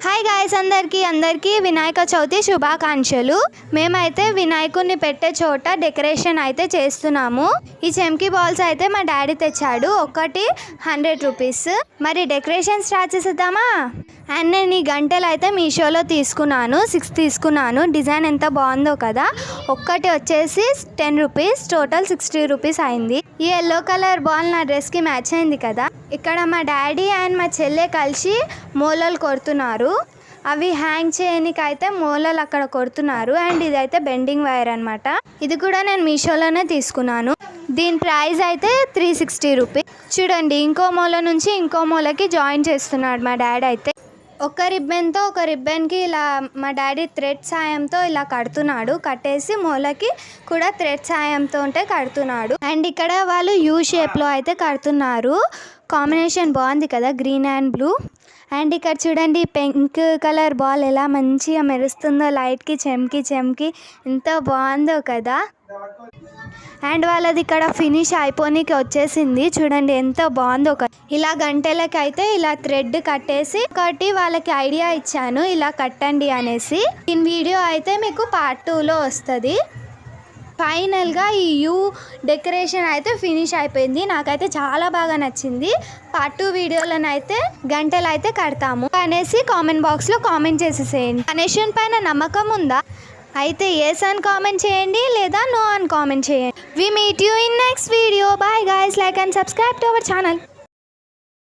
Hi guys, అందరికీ వినాయక చవితి శుభాకాంక్షలు. మేమైతే వినాయకుడిని పెట్టే చోట డెకరేషన్ అయితే చేస్తున్నాము. ఈ చెంకి బాల్స్ అయితే మా డాడీ తెచ్చాడు, ఒక్కటి 100 రూపీస్. మరి డెకరేషన్ స్టార్ట్ చేసేద్దామా? అండ్ నేను ఈ గంటలు అయితే మీషోలో తీసుకున్నాను, 6 తీసుకున్నాను. డిజైన్ ఎంత బాగుందో కదా. ఒక్కటి వచ్చేసి 10 రూపీస్, టోటల్ 60 రూపీస్ అయింది. ఈ ఎల్లో కలర్ బాల్ నా డ్రెస్కి మ్యాచ్ అయింది కదా. ఇక్కడ మా డాడీ అండ్ మా చెల్లె కలిసి మూలలు కొడుతున్నారు. అవి హ్యాంగ్ చేయడానికి అయితే మూలలు అక్కడ కొడుతున్నారు. అండ్ ఇదైతే బెండింగ్ వైర్ అనమాట. ఇది కూడా నేను మీషోలోనే తీసుకున్నాను. దీని ప్రైస్ అయితే 360 రూపీస్. చూడండి, ఇంకో మూల నుంచి ఇంకో మూలకి జాయిన్ చేస్తున్నాడు మా డాడీ. అయితే ఒక రిబ్బన్తో ఒక రిబ్బన్కి ఇలా మా డాడీ థ్రెడ్ సాయంతో ఇలా కడుతున్నాడు. కట్టేసి మూలకి కూడా థ్రెడ్ సాయంతో కడుతున్నాడు. అండ్ ఇక్కడ వాళ్ళు యూ షేప్లో అయితే కడుతున్నారు. కాంబినేషన్ బాగుంది కదా, గ్రీన్ అండ్ బ్లూ. అండ్ ఇక్కడ చూడండి, పింక్ కలర్ బాల్ ఎలా మంచిగా మెరుస్తుందో లైట్కి చెమ్కి ఎంత బాగుందో కదా. అండ్ వాళ్ళది ఇక్కడ ఫినిష్ అయిపోనికి వచ్చేసింది. చూడండి ఎంత బాగుందో. ఇలా గంటలకి అయితే ఇలా థ్రెడ్ కట్టేసి ఒకటి వాళ్ళకి ఐడియా ఇచ్చాను, ఇలా కట్టండి అనేసి. దీని వీడియో అయితే మీకు పార్ట్ 2లో వస్తుంది. ఫైనల్గా ఈ యూ డెకరేషన్ అయితే ఫినిష్ అయిపోయింది. నాకైతే చాలా బాగా నచ్చింది. పార్ట్ 2 వీడియోలోనైతే గంటలు అయితే కడతాము అనేసి కామెంట్ బాక్స్లో కామెంట్ చేసేసేయండి. గణేశుని పైన నమ్మకం ఉందా అయితే yes అని కామెంట్ చేయండి, లేదా no అని కామెంట్ చేయండి. We meet you in next video. Bye guys, like and subscribe to our channel.